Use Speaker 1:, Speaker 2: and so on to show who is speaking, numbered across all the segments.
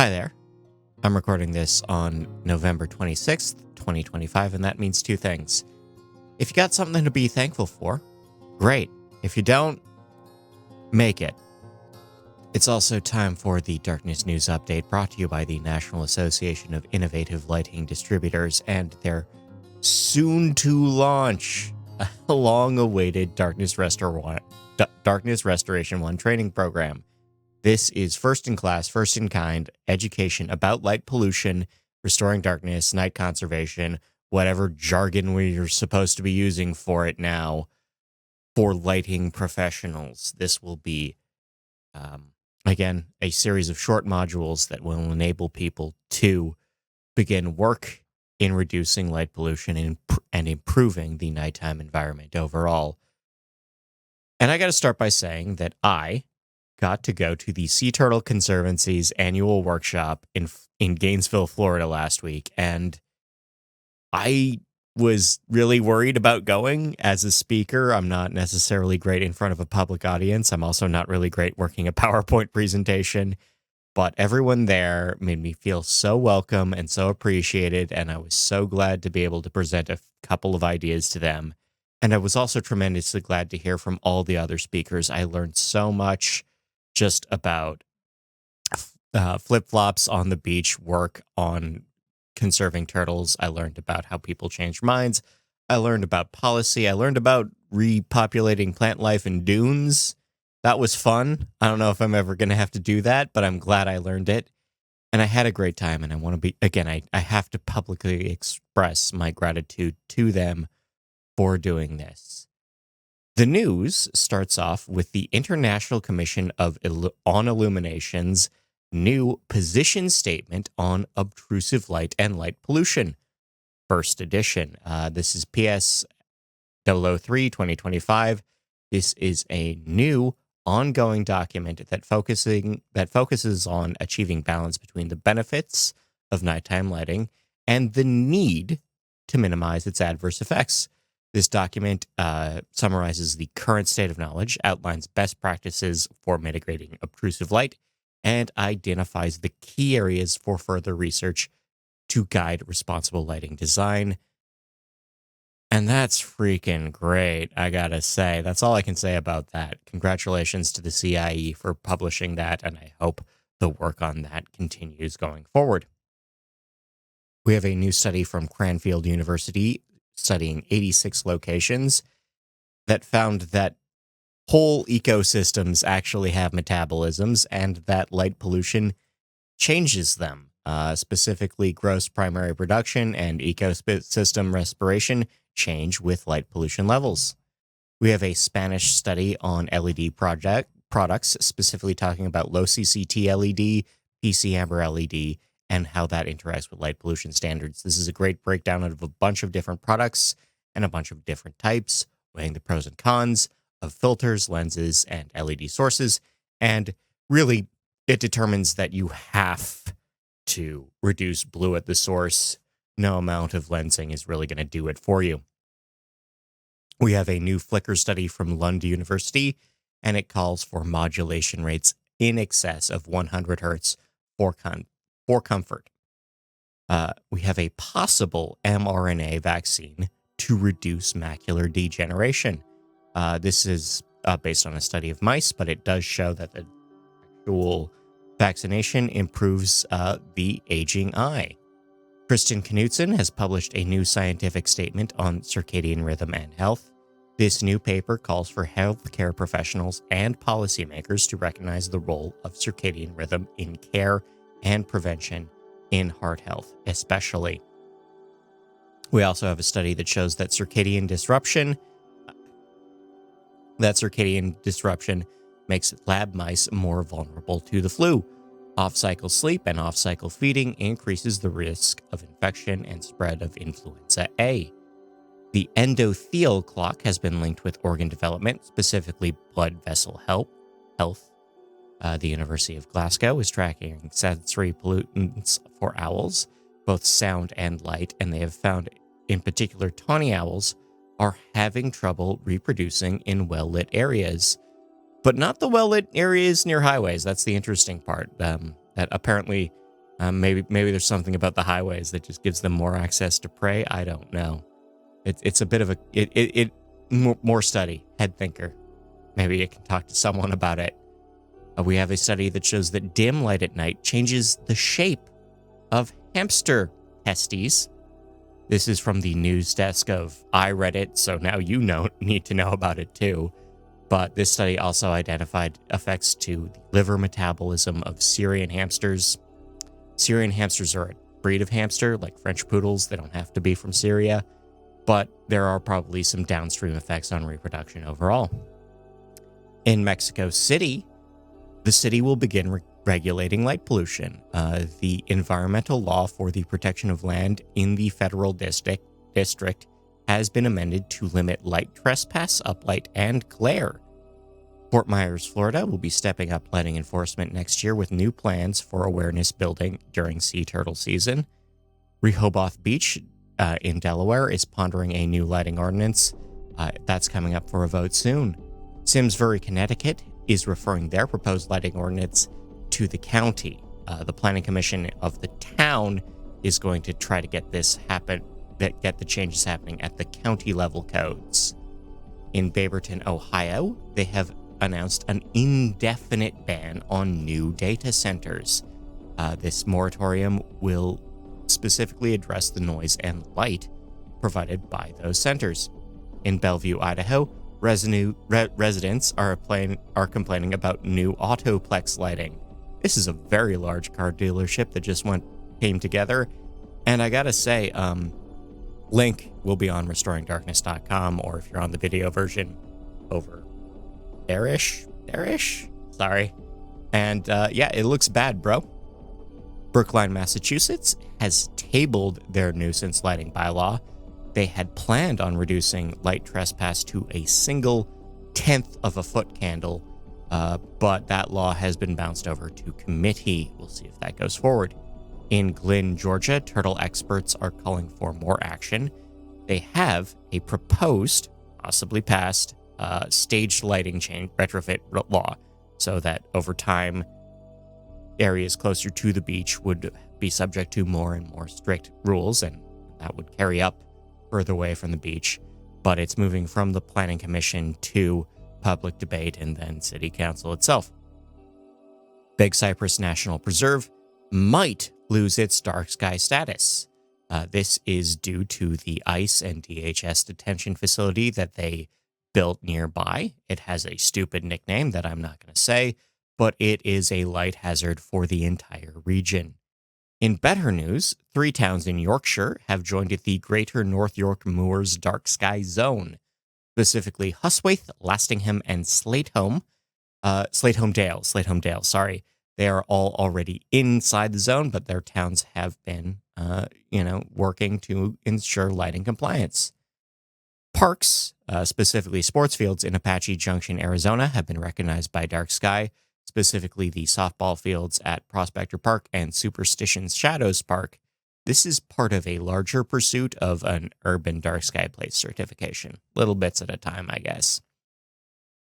Speaker 1: Hi there. I'm recording this on November 26th, 2025, and that means two things. If you got something to be thankful for, great. If you don't, make it. It's also time for the Darkness News Update brought to you by the National Association of Innovative Lighting Distributors and their soon-to-launch, long-awaited Darkness Restoration 1 training program. This is first-in-class, first-in-kind education about light pollution, restoring darkness, night conservation, whatever jargon we're supposed to be using for it now, for lighting professionals. This will be, again, a series of short modules that will enable people to begin work in reducing light pollution and improving the nighttime environment overall. And I got to start by saying that I got to go to the Sea Turtle Conservancy's annual workshop in Gainesville, Florida last week, and I was really worried about going as a speaker. I'm not necessarily great in front of a public audience. I'm also not really great working a PowerPoint presentation, but everyone there made me feel so welcome and so appreciated, and I was so glad to be able to present a couple of ideas to them. And I was also tremendously glad to hear from all the other speakers. I learned so much just about flip-flops on the beach work on conserving turtles. I learned about how people change minds. I learned about policy. I learned about repopulating plant life in dunes. That was fun. I don't know if I'm ever going to have to do that, but I'm glad I learned it. And I had a great time, and I want to be, again, I have to publicly express my gratitude to them for doing this. The news starts off with the International Commission on Illumination's new position statement on obtrusive light and light pollution, first edition. This is PS 003 2025. This is a new ongoing document that focuses on achieving balance between the benefits of nighttime lighting and the need to minimize its adverse effects. This document summarizes the current state of knowledge, outlines best practices for mitigating obtrusive light, and identifies the key areas for further research to guide responsible lighting design. And that's freaking great, I gotta say. That's all I can say about that. Congratulations to the CIE for publishing that, and I hope the work on that continues going forward. We have a new study from Cranfield University studying 86 locations that found that whole ecosystems actually have metabolisms and that light pollution changes them. Specifically, gross primary production and ecosystem respiration change with light pollution levels. We have a Spanish study on LED products, specifically talking about low CCT LED, PC amber LED, and how that interacts with light pollution standards. This is a great breakdown of a bunch of different products and a bunch of different types, weighing the pros and cons of filters, lenses, and LED sources. And really, it determines that you have to reduce blue at the source. No amount of lensing is really going to do it for you. We have a new flicker study from Lund University, and it calls for modulation rates in excess of 100 hertz for comfort. We have a possible mRNA vaccine to reduce macular degeneration. This is based on a study of mice, but it does show that the actual vaccination improves the aging eye. Kristen Knudsen has published a new scientific statement on circadian rhythm and health. This new paper calls for healthcare professionals and policymakers to recognize the role of circadian rhythm in care and prevention in heart health, especially. We also have a study that shows that circadian disruption makes lab mice more vulnerable to the flu. Off-cycle sleep and off-cycle feeding increases the risk of infection and spread of influenza A. The endothelial clock has been linked with organ development, specifically blood vessel health. The University of Glasgow is tracking sensory pollutants for owls, both sound and light, and they have found, in particular, tawny owls are having trouble reproducing in well-lit areas, but not the well-lit areas near highways. That's the interesting part. That apparently Maybe there's something about the highways that just gives them more access to prey. I don't know. It's a bit of a more study. Head thinker. Maybe you can talk to someone about it. We have a study that shows that dim light at night changes the shape of hamster testes. This is from the news desk of I read it, so now you need to know about it too. But this study also identified effects to the liver metabolism of Syrian hamsters. Syrian hamsters are a breed of hamster, like French poodles. They don't have to be from Syria, but there are probably some downstream effects on reproduction overall. In Mexico City, the city will begin regulating light pollution. The environmental law for the protection of land in the federal district has been amended to limit light trespass, uplight, and glare. Fort Myers, Florida will be stepping up lighting enforcement next year with new plans for awareness building during sea turtle season. Rehoboth Beach in Delaware is pondering a new lighting ordinance. That's coming up for a vote soon. Simsbury, Connecticut is referring their proposed lighting ordinance to the county. The planning commission of the town is going to try to get the changes happening at the county level codes. In Baberton, Ohio, they have announced an indefinite ban on new data centers. This moratorium will specifically address the noise and light provided by those centers. In Bellevue, Idaho, residents are complaining about new autoplex lighting. This is a very large car dealership that just came together, and I gotta say, link will be on restoringdarkness.com, or if you're on the video version, over there-ish, sorry. And yeah, it looks bad, bro. Brookline, Massachusetts has tabled their nuisance lighting bylaw. They had planned on reducing light trespass to a single 1/10 of a foot candle, but that law has been bounced over to committee. We'll see if that goes forward. In Glynn, Georgia, turtle experts are calling for more action. They have a proposed, possibly passed, staged lighting change retrofit law, so that over time, areas closer to the beach would be subject to more and more strict rules, and that would carry up further away from the beach. But it's moving from the Planning Commission to public debate and then City Council itself. Big Cypress National Preserve might lose its dark sky status. This is due to the ICE and DHS detention facility that they built nearby. It has a stupid nickname that I'm not going to say, but it is a light hazard for the entire region. In better news, 3 towns in Yorkshire have joined the Greater North York Moors Dark Sky Zone, specifically Huswaith, Lastingham, and Slateholme Dale, sorry. They are all already inside the zone, but their towns have been, working to ensure lighting compliance. Parks, specifically sports fields in Apache Junction, Arizona, have been recognized by Dark Sky, specifically the softball fields at Prospector Park and Superstitions Shadows Park. This is part of a larger pursuit of an urban dark sky place certification. Little bits at a time, I guess.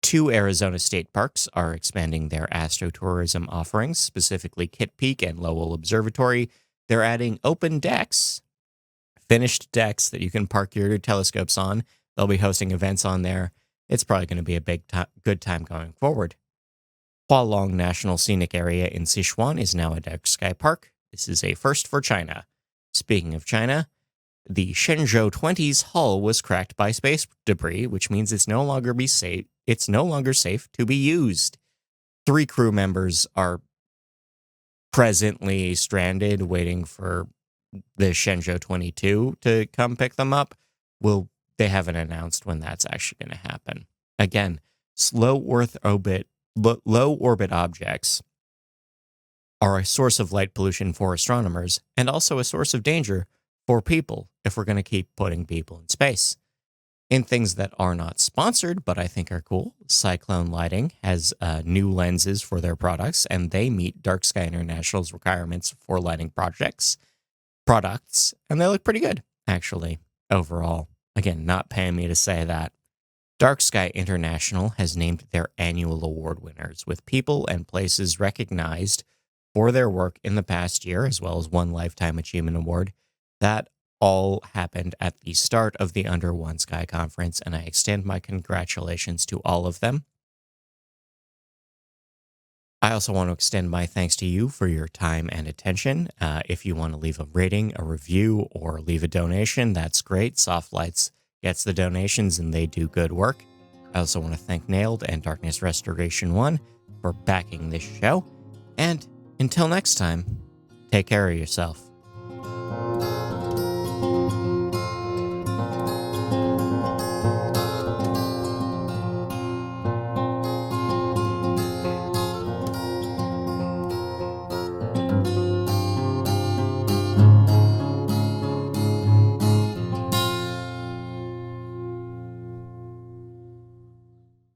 Speaker 1: 2 Arizona state parks are expanding their astrotourism offerings, specifically Kitt Peak and Lowell Observatory. They're adding open decks, finished decks that you can park your telescopes on. They'll be hosting events on there. It's probably going to be a good time going forward. Hualong National Scenic Area in Sichuan is now a dark sky park. This is a first for China. Speaking of China, the Shenzhou 20's hull was cracked by space debris, which means it's no longer safe to be used. 3 crew members are presently stranded, waiting for the Shenzhou 22 to come pick them up. They haven't announced when that's actually going to happen. Again, low orbit objects are a source of light pollution for astronomers and also a source of danger for people if we're going to keep putting people in space. In things that are not sponsored, but I think are cool, Cyclone Lighting has new lenses for their products, and they meet Dark Sky International's requirements for lighting products, and they look pretty good, actually, overall. Again, not paying me to say that. Dark Sky International has named their annual award winners, with people and places recognized for their work in the past year, as well as one Lifetime Achievement Award. That all happened at the start of the Under One Sky Conference, and I extend my congratulations to all of them. I also want to extend my thanks to you for your time and attention. If you want to leave a rating, a review, or leave a donation, that's great. Soft Lights gets the donations and they do good work. I also want to thank Nailed and Darkness Restoration 1 for backing this show. And until next time, take care of yourself.